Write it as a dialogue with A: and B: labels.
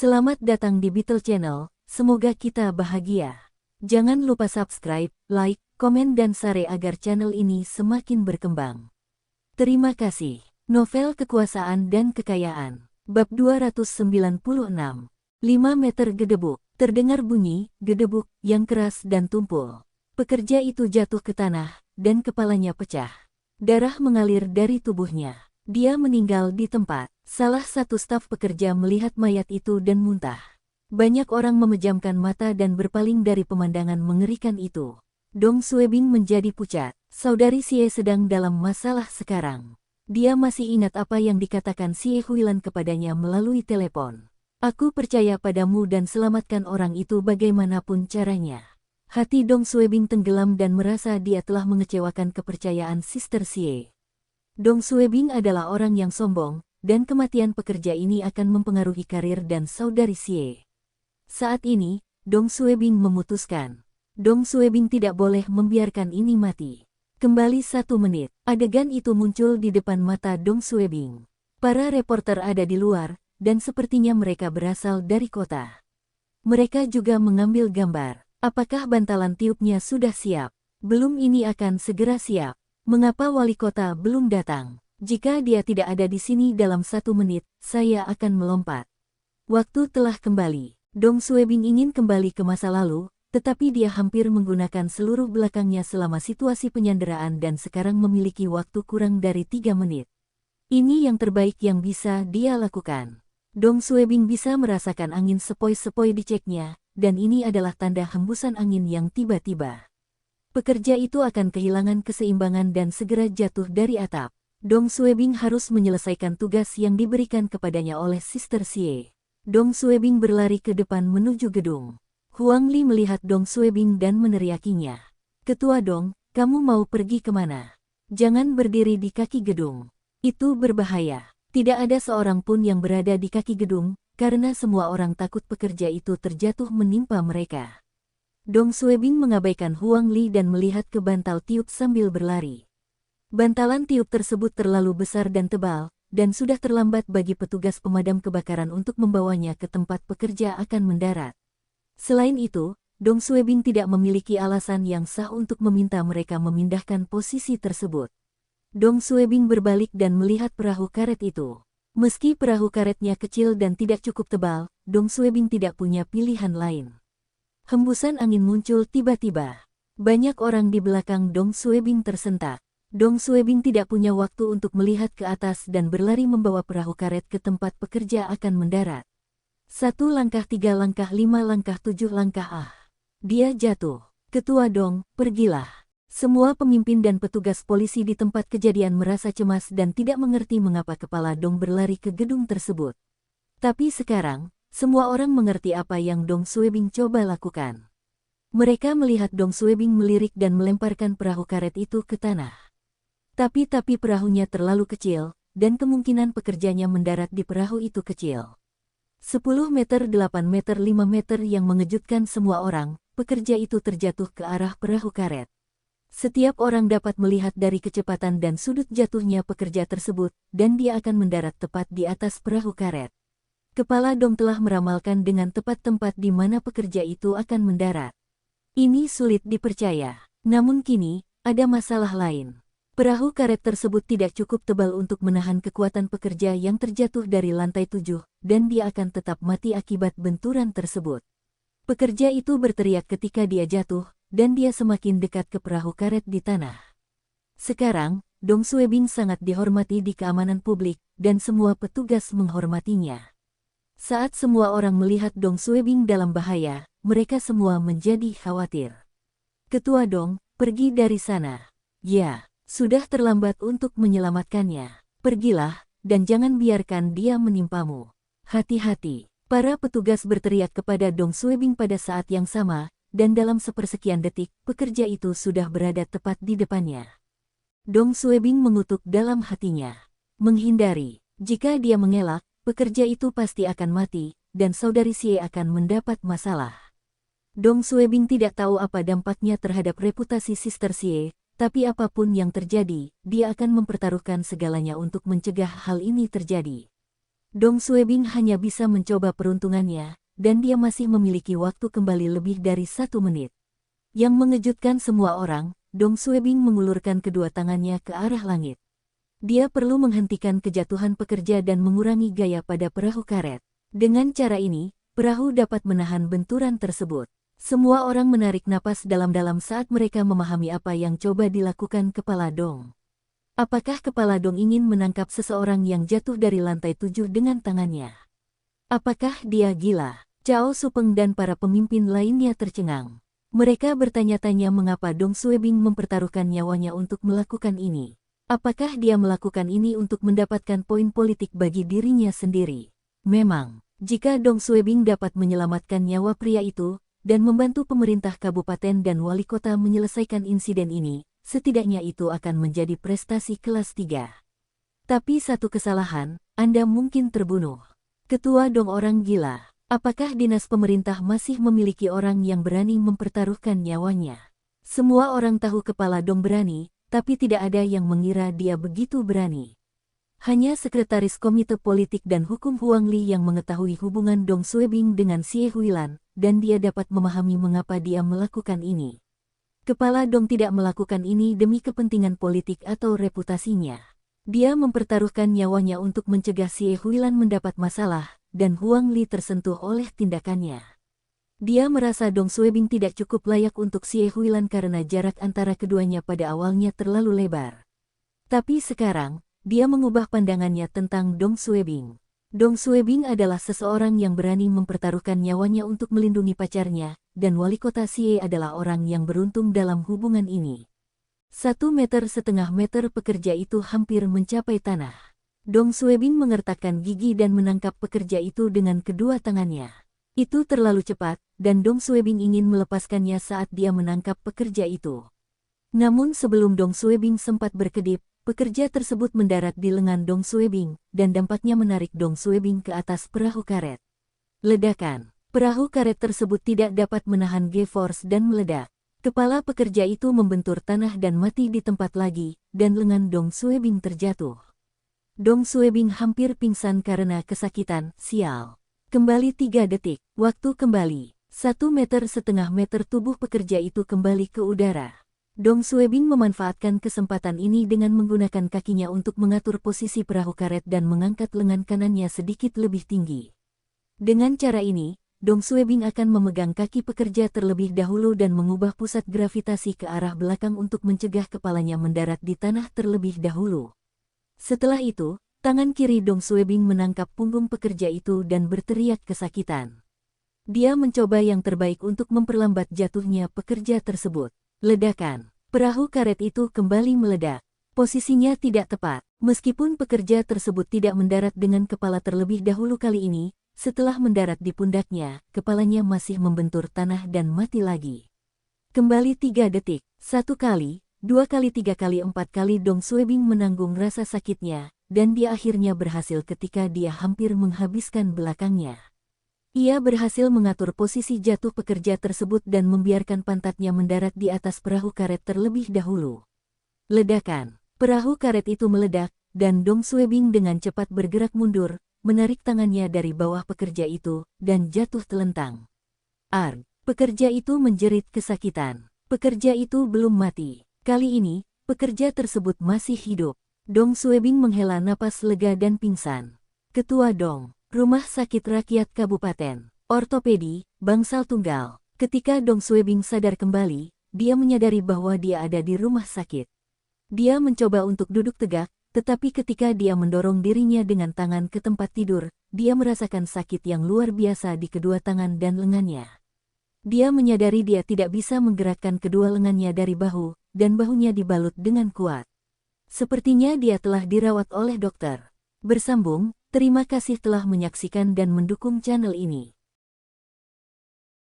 A: Selamat datang di Beetle Channel, semoga kita bahagia. Jangan lupa subscribe, like, komen dan share agar channel ini semakin berkembang. Terima kasih. Novel Kekuasaan dan Kekayaan. Bab 296. 5 meter gedebuk. Terdengar bunyi, gedebuk, yang keras dan tumpul. Pekerja itu jatuh ke tanah, dan kepalanya pecah. Darah mengalir dari tubuhnya. Dia meninggal di tempat. Salah satu staf pekerja melihat mayat itu dan muntah. Banyak orang memejamkan mata dan berpaling dari pemandangan mengerikan itu. Dong Suebing menjadi pucat. Saudari Xie sedang dalam masalah sekarang. Dia masih ingat apa yang dikatakan Xie Huilan kepadanya melalui telepon. Aku percaya padamu dan selamatkan orang itu bagaimanapun caranya. Hati Dong Suebing tenggelam dan merasa dia telah mengecewakan kepercayaan Sister Xie. Dong Suebing adalah orang yang sombong, dan kematian pekerja ini akan mempengaruhi karir dan saudari Xie. Saat ini, Dong Suebing memutuskan. Dong Suebing tidak boleh membiarkan ini mati. Kembali 1 menit, adegan itu muncul di depan mata Dong Suebing. Para reporter ada di luar, dan sepertinya mereka berasal dari kota. Mereka juga mengambil gambar. Apakah bantalan tiupnya sudah siap? Belum, ini akan segera siap. Mengapa wali kota belum datang? Jika dia tidak ada di sini dalam 1 menit, saya akan melompat. Waktu telah kembali. Dong Suebing ingin kembali ke masa lalu, tetapi dia hampir menggunakan seluruh belakangnya selama situasi penyanderaan dan sekarang memiliki waktu kurang dari 3 menit. Ini yang terbaik yang bisa dia lakukan. Dong Suebing bisa merasakan angin sepoi-sepoi di ceknya, dan ini adalah tanda hembusan angin yang tiba-tiba. Pekerja itu akan kehilangan keseimbangan dan segera jatuh dari atap. Dong Suebing harus menyelesaikan tugas yang diberikan kepadanya oleh Sister Xie. Dong Suebing berlari ke depan menuju gedung. Huang Li melihat Dong Suebing dan meneriakinya. Ketua Dong, kamu mau pergi kemana? Jangan berdiri di kaki gedung. Itu berbahaya. Tidak ada seorang pun yang berada di kaki gedung, karena semua orang takut pekerja itu terjatuh menimpa mereka. Dong Suebing mengabaikan Huang Li dan melihat ke bantal tiup sambil berlari. Bantalan tiup tersebut terlalu besar dan tebal, dan sudah terlambat bagi petugas pemadam kebakaran untuk membawanya ke tempat pekerja akan mendarat. Selain itu, Dong Suebing tidak memiliki alasan yang sah untuk meminta mereka memindahkan posisi tersebut. Dong Suebing berbalik dan melihat perahu karet itu. Meski perahu karetnya kecil dan tidak cukup tebal, Dong Suebing tidak punya pilihan lain. Hembusan angin muncul tiba-tiba. Banyak orang di belakang Dong Suebing tersentak. Dong Suebing tidak punya waktu untuk melihat ke atas dan berlari membawa perahu karet ke tempat pekerja akan mendarat. 1 langkah, 3 langkah, 5 langkah, 7 langkah. Dia jatuh. Ketua Dong, pergilah. Semua pemimpin dan petugas polisi di tempat kejadian merasa cemas dan tidak mengerti mengapa kepala Dong berlari ke gedung tersebut. Tapi sekarang, semua orang mengerti apa yang Dong Suebing coba lakukan. Mereka melihat Dong Suebing melirik dan melemparkan perahu karet itu ke tanah. Tapi perahunya terlalu kecil, dan kemungkinan pekerjanya mendarat di perahu itu kecil. 10 meter, 8 meter, 5 meter yang mengejutkan semua orang, pekerja itu terjatuh ke arah perahu karet. Setiap orang dapat melihat dari kecepatan dan sudut jatuhnya pekerja tersebut, dan dia akan mendarat tepat di atas perahu karet. Kepala Dong telah meramalkan dengan tepat tempat di mana pekerja itu akan mendarat. Ini sulit dipercaya. Namun kini, ada masalah lain. Perahu karet tersebut tidak cukup tebal untuk menahan kekuatan pekerja yang terjatuh dari lantai 7, dan dia akan tetap mati akibat benturan tersebut. Pekerja itu berteriak ketika dia jatuh, dan dia semakin dekat ke perahu karet di tanah. Sekarang, Dong Suebing sangat dihormati di keamanan publik, dan semua petugas menghormatinya. Saat semua orang melihat Dong Suebing dalam bahaya, mereka semua menjadi khawatir. Ketua Dong, pergi dari sana. Ya, sudah terlambat untuk menyelamatkannya. Pergilah, dan jangan biarkan dia menimpamu. Hati-hati. Para petugas berteriak kepada Dong Suebing pada saat yang sama, dan dalam sepersekian detik, pekerja itu sudah berada tepat di depannya. Dong Suebing mengutuk dalam hatinya. Menghindari. Jika dia mengelak, pekerja itu pasti akan mati, dan saudari Xie akan mendapat masalah. Dong Suebing tidak tahu apa dampaknya terhadap reputasi Sister Xie, tapi apapun yang terjadi, dia akan mempertaruhkan segalanya untuk mencegah hal ini terjadi. Dong Suebing hanya bisa mencoba peruntungannya, dan dia masih memiliki waktu kembali lebih dari 1 menit. Yang mengejutkan semua orang, Dong Suebing mengulurkan kedua tangannya ke arah langit. Dia perlu menghentikan kejatuhan pekerja dan mengurangi gaya pada perahu karet. Dengan cara ini, perahu dapat menahan benturan tersebut. Semua orang menarik napas dalam-dalam saat mereka memahami apa yang coba dilakukan Kepala Dong. Apakah Kepala Dong ingin menangkap seseorang yang jatuh dari lantai 7 dengan tangannya? Apakah dia gila? Cao Supeng dan para pemimpin lainnya tercengang. Mereka bertanya-tanya mengapa Dong Suebing mempertaruhkan nyawanya untuk melakukan ini. Apakah dia melakukan ini untuk mendapatkan poin politik bagi dirinya sendiri? Memang, jika Dong Suebing dapat menyelamatkan nyawa pria itu, dan membantu pemerintah kabupaten dan wali kota menyelesaikan insiden ini, setidaknya itu akan menjadi prestasi kelas 3. Tapi satu kesalahan, Anda mungkin terbunuh. Ketua Dong orang gila. Apakah dinas pemerintah masih memiliki orang yang berani mempertaruhkan nyawanya? Semua orang tahu Kepala Dong berani, tapi tidak ada yang mengira dia begitu berani. Hanya Sekretaris Komite Politik dan Hukum Huang Li yang mengetahui hubungan Dong Suebing dengan Xie Huilan, dan dia dapat memahami mengapa dia melakukan ini. Kepala Dong tidak melakukan ini demi kepentingan politik atau reputasinya. Dia mempertaruhkan nyawanya untuk mencegah Xie Huilan mendapat masalah, dan Huang Li tersentuh oleh tindakannya. Dia merasa Dong Suebing tidak cukup layak untuk Xie Huilan karena jarak antara keduanya pada awalnya terlalu lebar. Tapi sekarang, dia mengubah pandangannya tentang Dong Suebing. Dong Suebing adalah seseorang yang berani mempertaruhkan nyawanya untuk melindungi pacarnya, dan wali kota Xie adalah orang yang beruntung dalam hubungan ini. 1,5 meter pekerja itu hampir mencapai tanah. Dong Suebing mengertakkan gigi dan menangkap pekerja itu dengan kedua tangannya. Itu terlalu cepat, dan Dong Suebing ingin melepaskannya saat dia menangkap pekerja itu. Namun sebelum Dong Suebing sempat berkedip, pekerja tersebut mendarat di lengan Dong Suebing, dan dampaknya menarik Dong Suebing ke atas perahu karet. Ledakan. Perahu karet tersebut tidak dapat menahan G-force dan meledak. Kepala pekerja itu membentur tanah dan mati di tempat lagi, dan lengan Dong Suebing terjatuh. Dong Suebing hampir pingsan karena kesakitan. Sial. Kembali 3 detik. Waktu kembali. 1,5 meter tubuh pekerja itu kembali ke udara. Dong Suebing memanfaatkan kesempatan ini dengan menggunakan kakinya untuk mengatur posisi perahu karet dan mengangkat lengan kanannya sedikit lebih tinggi. Dengan cara ini, Dong Suebing akan memegang kaki pekerja terlebih dahulu dan mengubah pusat gravitasi ke arah belakang untuk mencegah kepalanya mendarat di tanah terlebih dahulu. Setelah itu, tangan kiri Dong Suebing menangkap punggung pekerja itu dan berteriak kesakitan. Dia mencoba yang terbaik untuk memperlambat jatuhnya pekerja tersebut. Ledakan. Perahu karet itu kembali meledak. Posisinya tidak tepat. Meskipun pekerja tersebut tidak mendarat dengan kepala terlebih dahulu kali ini, setelah mendarat di pundaknya, kepalanya masih membentur tanah dan mati lagi. Kembali 3 detik. 1 kali, 2 kali, 3 kali, 4 kali Dong Suebing menanggung rasa sakitnya, dan dia akhirnya berhasil ketika dia hampir menghabiskan belakangnya. Ia berhasil mengatur posisi jatuh pekerja tersebut dan membiarkan pantatnya mendarat di atas perahu karet terlebih dahulu. Ledakan. Perahu karet itu meledak, dan Dong Suebing dengan cepat bergerak mundur, menarik tangannya dari bawah pekerja itu, dan jatuh telentang. Arg! Pekerja itu menjerit kesakitan. Pekerja itu belum mati. Kali ini, pekerja tersebut masih hidup. Dong Suebing menghela napas lega dan pingsan. Ketua Dong. Rumah Sakit Rakyat Kabupaten. Ortopedi, bangsal tunggal. Ketika Dong Suebing sadar kembali, dia menyadari bahwa dia ada di rumah sakit. Dia mencoba untuk duduk tegak, tetapi ketika dia mendorong dirinya dengan tangan ke tempat tidur, dia merasakan sakit yang luar biasa di kedua tangan dan lengannya. Dia menyadari dia tidak bisa menggerakkan kedua lengannya dari bahu, dan bahunya dibalut dengan kuat. Sepertinya dia telah dirawat oleh dokter. Bersambung. Terima kasih telah menyaksikan dan mendukung channel ini.